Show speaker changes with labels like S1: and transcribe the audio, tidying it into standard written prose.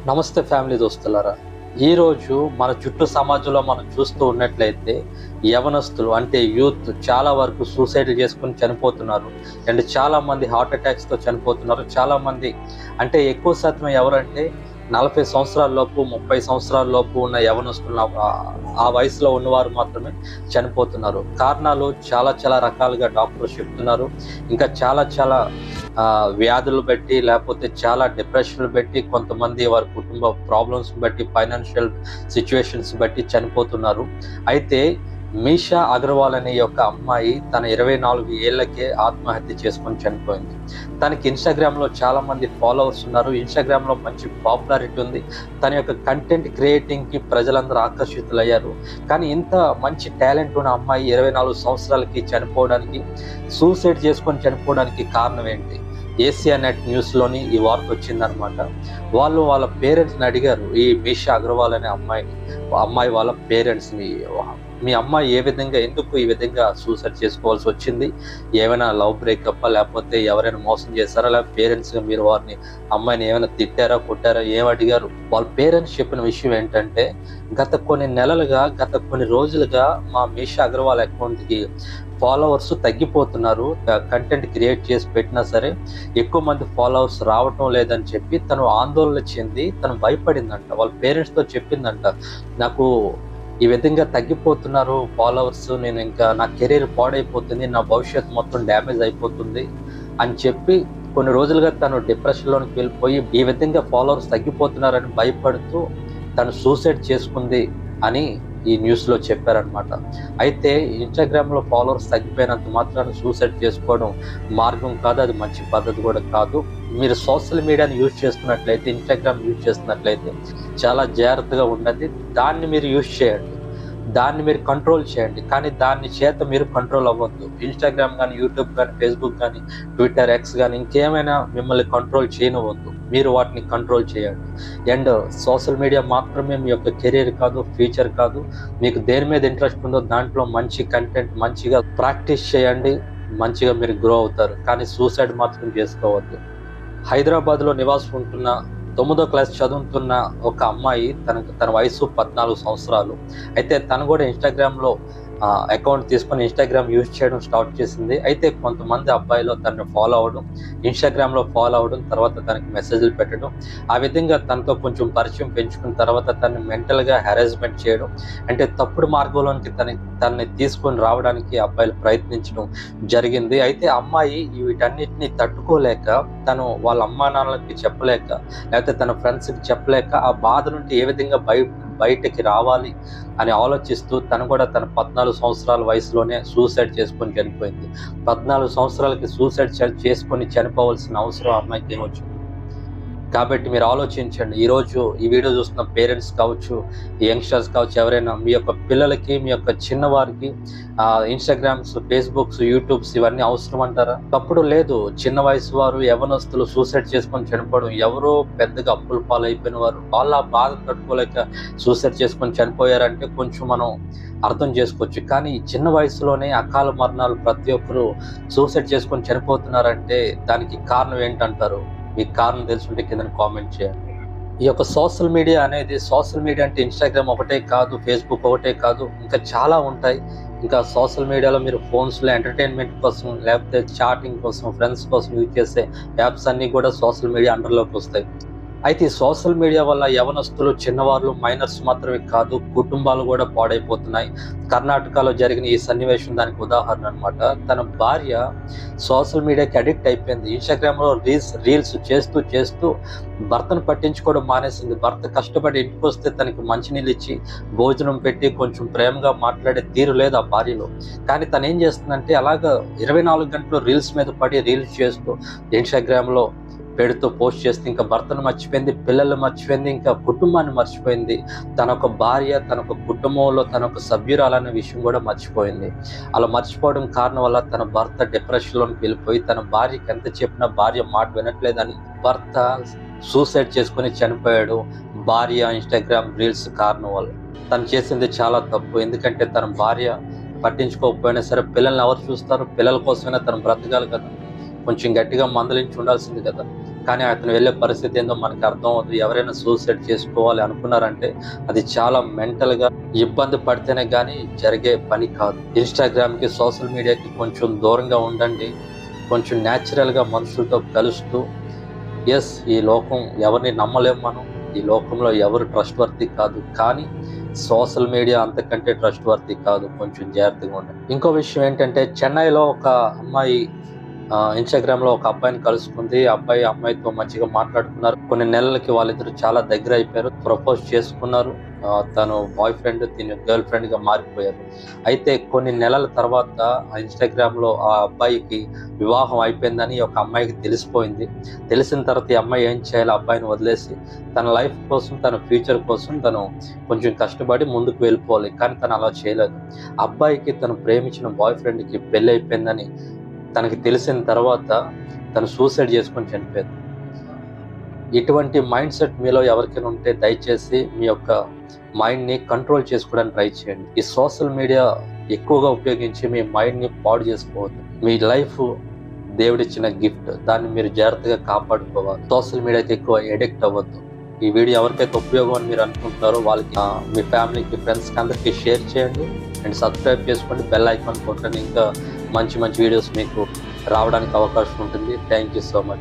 S1: నమస్తే ఫ్యామిలీ దోస్తులారా. ఈరోజు మన చుట్టూ సమాజంలో మనం చూస్తూ ఉన్నట్లయితే యవనస్తులు అంటే యూత్ చాలా వరకు సూసైడ్ చేసుకుని చనిపోతున్నారు. అండ్ చాలామంది హార్ట్ అటాక్స్తో చనిపోతున్నారు. చాలామంది అంటే ఎక్కువ శాతం ఎవరంటే 40 సంవత్సరాల లోపు 30 సంవత్సరాల లోపు ఉన్న యవనస్తులు ఆ వయసులో ఉన్నవారు మాత్రమే చనిపోతున్నారు. కారణాలు చాలా చాలా రకాలుగా డాక్టర్లు చెప్తున్నారు. ఇంకా చాలా చాలా వ్యాధులు బట్టి లేకపోతే చాలా డిప్రెషన్లు బట్టి కొంతమంది వారి కుటుంబ ప్రాబ్లమ్స్ బట్టి ఫైనాన్షియల్ సిచ్యువేషన్స్ బట్టి చనిపోతున్నారు. అయితే మీషా అగర్వాల్ అనే యొక్క అమ్మాయి తన 24 ఏళ్లకే ఆత్మహత్య చేసుకొని చనిపోయింది. తనకి ఇన్స్టాగ్రామ్లో చాలా మంది ఫాలోవర్స్ ఉన్నారు. ఇన్స్టాగ్రామ్లో మంచి పాపులారిటీ ఉంది. తన యొక్క కంటెంట్ క్రియేటింగ్కి ప్రజలందరూ ఆకర్షితులయ్యారు. కానీ ఇంత మంచి టాలెంట్ ఉన్న అమ్మాయి 24 సంవత్సరాలకి చనిపోవడానికి, సూసైడ్ చేసుకొని చనిపోవడానికి కారణం ఏంటి? ఏసియా నెట్ న్యూస్లోని ఈ వార్త వచ్చిందనమాట. వాళ్ళ పేరెంట్స్ని అడిగారు, ఈ మీషా అగర్వాల్ అనే అమ్మాయి వాళ్ళ పేరెంట్స్ని, మీ అమ్మాయి ఎందుకు ఈ విధంగా సూసైడ్ చేసుకోవాల్సి వచ్చింది? ఏమైనా లవ్ బ్రేకప్ లేకపోతే ఎవరైనా మోసం చేశారా? లేకపోతే పేరెంట్స్గా మీరు వారిని అమ్మాయిని ఏమైనా తిట్టారా, కొట్టారా, ఏమడిగారు? వాళ్ళ పేరెంట్స్ చెప్పిన విషయం ఏంటంటే, గత కొన్ని రోజులుగా మా మీషా అగర్వాల్ అకౌంట్కి ఫాలోవర్స్ తగ్గిపోతున్నారు. కంటెంట్ క్రియేట్ చేసి పెట్టినా సరే ఎక్కువ మంది ఫాలోవర్స్ రావటం లేదని చెప్పి తను ఆందోళన చెంది తను భయపడిందంట. వాళ్ళ పేరెంట్స్తో చెప్పిందంట, నాకు ఈ విధంగా తగ్గిపోతున్నారు ఫాలోవర్స్, నేను ఇంకా నా కెరీర్ పాడైపోతుంది, నా భవిష్యత్తు మొత్తం డ్యామేజ్ అయిపోతుంది అని చెప్పి కొన్ని రోజులుగా తను డిప్రెషన్లోకి వెళ్ళిపోయి ఈ విధంగా ఫాలోవర్స్ తగ్గిపోతున్నారని భయపడుతూ తను సూసైడ్ చేసుకుంది అని ఈ న్యూస్లో చెప్పారనమాట. అయితే ఇన్స్టాగ్రామ్లో ఫాలోవర్స్ తగ్గిపోయినంత మాత్రాన్ని సూసైడ్ చేసుకోవడం మార్గం కాదు, అది మంచి పద్ధతి కూడా కాదు. మీరు సోషల్ మీడియాని యూజ్ చేస్తున్నట్లయితే, ఇన్స్టాగ్రామ్ యూజ్ చేస్తున్నట్లయితే చాలా జాగ్రత్తగా ఉండండి. దాన్ని మీరు యూజ్ చేయండి, దాన్ని మీరు కంట్రోల్ చేయండి, కానీ దాన్ని చేత మీరు కంట్రోల్ అవ్వద్దు. ఇన్స్టాగ్రామ్ కానీ, యూట్యూబ్ కానీ, ఫేస్బుక్ కానీ, ట్విట్టర్, ఎక్స్ కానీ ఇంకేమైనా మిమ్మల్ని కంట్రోల్ చేయనివ్వద్దు. మీరు వాటిని కంట్రోల్ చేయండి. అండ్ సోషల్ మీడియా మాత్రమే మీ యొక్క కెరీర్ కాదు, ఫ్యూచర్ కాదు. మీకు దేని మీద ఇంట్రెస్ట్ ఉందో దాంట్లో మంచి కంటెంట్ మంచిగా ప్రాక్టీస్ చేయండి, మంచిగా మీరు గ్రో అవుతారు. కానీ సూసైడ్ మాత్రం చేసుకోవద్దు. హైదరాబాద్లో నివాసం ఉంటున్న 9వ క్లాస్ చదువుతున్న ఒక అమ్మాయి, తన వయసు 14 సంవత్సరాలు. అయితే తను కూడా ఇన్స్టాగ్రామ్లో అకౌంట్ తీసుకొని ఇన్స్టాగ్రామ్ యూజ్ చేయడం స్టార్ట్ చేసింది. అయితే కొంతమంది అబ్బాయిలు తనని ఫాలో అవ్వడం, ఇన్స్టాగ్రామ్లో ఫాలో అవ్వడం, తర్వాత తనకి మెసేజ్లు పెట్టడం, ఆ విధంగా తనతో కొంచెం పరిచయం పెంచుకున్న తర్వాత తనని మెంటల్గా హెరాస్మెంట్ చేయడం, అంటే తప్పుడు మార్గంలోనికి తనని తీసుకొని రావడానికి అబ్బాయిలు ప్రయత్నించడం జరిగింది. అయితే అమ్మాయి వీటన్నిటిని తట్టుకోలేక, తను వాళ్ళ అమ్మా నాన్నలకి చెప్పలేక, లేకపోతే తన ఫ్రెండ్స్కి చెప్పలేక ఆ బాధ నుండి ఏ విధంగా బయటకి రావాలి అని ఆలోచిస్తూ తను కూడా తన 14 సంవత్సరాల వయసులోనే సూసైడ్ చేసుకొని చనిపోయింది. 14 సంవత్సరాలకి సూసైడ్ చేసుకొని చనిపోవాల్సిన అవసరం అమ్మాయికి ఏమొచ్చింది? కాబట్టి మీరు ఆలోచించండి. ఈరోజు ఈ వీడియో చూస్తున్న పేరెంట్స్ కావచ్చు, యంగ్స్టర్స్ కావచ్చు, ఎవరైనా మీ యొక్క పిల్లలకి, మీ యొక్క చిన్నవారికి ఇన్స్టాగ్రామ్స్, ఫేస్బుక్స్, యూట్యూబ్స్ ఇవన్నీ అవసరం అంటారా? తప్పుడు లేదు. చిన్న వయసు వారు, యవ్వనస్తులు సూసైడ్ చేసుకొని చనిపోవడం, ఎవరో పెద్దగా అప్పుల పాలైపోయిన వారు, వాళ్ళ బాధ తట్టుకోలేక సూసైడ్ చేసుకొని చనిపోయారంటే కొంచెం మనం అర్థం చేసుకోవచ్చు. కానీ చిన్న వయసులోనే అకాల మరణాలు ప్రతి ఒక్కరు సూసైడ్ చేసుకొని చనిపోతున్నారంటే దానికి కారణం ఏంటంటారు? మీకు కారణం తెలుసుంటే కింద కామెంట్ చేయండి. ఈ యొక్క సోషల్ మీడియా అంటే ఇన్స్టాగ్రామ్ ఒకటే కాదు, ఫేస్బుక్ ఒకటే కాదు, ఇంకా చాలా ఉంటాయి. ఇంకా సోషల్ మీడియాలో మీరు ఫోన్స్లో ఎంటర్టైన్మెంట్ కోసం, లేకపోతే చాటింగ్ కోసం, ఫ్రెండ్స్ కోసం యూజ్ చేసే యాప్స్ అన్నీ కూడా సోషల్ మీడియా అండర్లోకి వస్తాయి. అయితే ఈ సోషల్ మీడియా వల్ల యవనస్తులు, చిన్నవాళ్ళు, మైనర్స్ మాత్రమే కాదు, కుటుంబాలు కూడా పాడైపోతున్నాయి. కర్ణాటకలో జరిగిన ఈ సన్నివేశం దానికి ఉదాహరణ అనమాట. తన భార్య సోషల్ మీడియాకి అడిక్ట్ అయిపోయింది. ఇన్స్టాగ్రామ్లో రీల్స్ చేస్తూ భర్తను పట్టించుకోవడం మానేసింది. భర్త కష్టపడి ఇంటికి వస్తే తనకి మంచినీళ్ళు ఇచ్చి, భోజనం పెట్టి, కొంచెం ప్రేమగా మాట్లాడే తీరు లేదు ఆ భార్యలో. కానీ తను ఏం చేస్తుందంటే, అలాగా 24 గంటలు రీల్స్ మీద పడి రీల్స్ చేస్తూ ఇన్స్టాగ్రామ్లో పెడుతూ పోస్ట్ చేస్తే ఇంకా భర్తను మర్చిపోయింది, పిల్లలు మర్చిపోయింది, ఇంకా కుటుంబాన్ని మర్చిపోయింది. తన ఒక భార్య, తన ఒక కుటుంబంలో తన ఒక సభ్యురాలనే విషయం కూడా మర్చిపోయింది. అలా మర్చిపోవడం కారణం వల్ల తన భర్త డిప్రెషన్లోకి వెళ్ళిపోయి, తన భార్యకి ఎంత చెప్పినా భార్య మాట వినట్లేదని భర్త సూసైడ్ చేసుకొని చనిపోయాడు. భార్య ఇన్స్టాగ్రామ్ రీల్స్ కారణం వల్ల. తను చేసింది చాలా తప్పు. ఎందుకంటే తన భార్య పట్టించుకోకపోయినా సరే పిల్లల్ని ఎవరు చూస్తారు? పిల్లల కోసమైనా తను బ్రతకాలి కదా, కొంచెం గట్టిగా మందలించి ఉండాల్సింది కదా. కానీ అతను వెళ్ళే పరిస్థితి ఏందో మనకు అర్థం అవుతుంది. ఎవరైనా సూసైడ్ చేసుకోవాలి అనుకున్నారంటే అది చాలా మెంటల్గా ఇబ్బంది పడితేనే కానీ జరిగే పని కాదు. ఇన్స్టాగ్రామ్కి, సోషల్ మీడియాకి కొంచెం దూరంగా ఉండండి. కొంచెం న్యాచురల్గా మనుషులతో కలుస్తూ, ఎస్, ఈ లోకం ఎవరిని నమ్మలేం మనం. ఈ లోకంలో ఎవరు ట్రస్ట్ వర్తీ కాదు, కానీ సోషల్ మీడియా అంతకంటే ట్రస్ట్ వర్తీ కాదు. కొంచెం జాగ్రత్తగా ఉండండి. ఇంకో విషయం ఏంటంటే, చెన్నైలో ఒక అమ్మాయి ఇన్స్టాగ్రామ్లో ఒక అబ్బాయిని కలుసుకుంది. అబ్బాయి అమ్మాయితో మంచిగా మాట్లాడుకున్నారు. కొన్ని నెలలకి వాళ్ళిద్దరు చాలా దగ్గర అయిపోయారు. ప్రపోజ్ చేసుకున్నారు. తను బాయ్ ఫ్రెండ్, తిని గర్ల్ ఫ్రెండ్ గా మారిపోయారు. అయితే కొన్ని నెలల తర్వాత ఆ ఇన్స్టాగ్రామ్లో ఆ అబ్బాయికి వివాహం అయిపోయిందని ఒక అమ్మాయికి తెలిసిపోయింది. తెలిసిన తర్వాత ఈ అమ్మాయి ఏం చేయాలి, అబ్బాయిని వదిలేసి తన లైఫ్ కోసం, తన ఫ్యూచర్ కోసం తను కొంచెం కష్టపడి ముందుకు వెళ్ళిపోవాలి. కానీ తను అలా చేయలేదు. అబ్బాయికి తను ప్రేమించిన బాయ్ ఫ్రెండ్కి పెళ్ళి అయిపోయిందని తనకి తెలిసిన తర్వాత తను సూసైడ్ చేసుకొని చనిపోయింది. ఇటువంటి మైండ్ సెట్ మీలో ఎవరికైనా ఉంటే దయచేసి మీ యొక్క మైండ్ని కంట్రోల్ చేసుకోవడానికి ట్రై చేయండి. ఈ సోషల్ మీడియా ఎక్కువగా ఉపయోగించి మీ మైండ్ని పాడు చేసుకోవద్దు. మీ లైఫ్ దేవుడిచ్చిన గిఫ్ట్, దాన్ని మీరు జాగ్రత్తగా కాపాడుకోవాలి. సోషల్ మీడియాకి ఎక్కువ ఎడిక్ట్ అవ్వద్దు. ఈ వీడియో ఎవరికైతే ఉపయోగం అని మీరు అనుకుంటున్నారో వాళ్ళకి, మీ ఫ్యామిలీకి, ఫ్రెండ్స్కి అందరికీ షేర్ చేయండి. అండ్ సబ్స్క్రైబ్ చేసుకోండి, బెల్ ఐకాన్ కొట్టండి. ఇంకా మంచి మంచి వీడియోస్ మీకు రావడానికి అవకాశం ఉంటుంది. Thank you so much.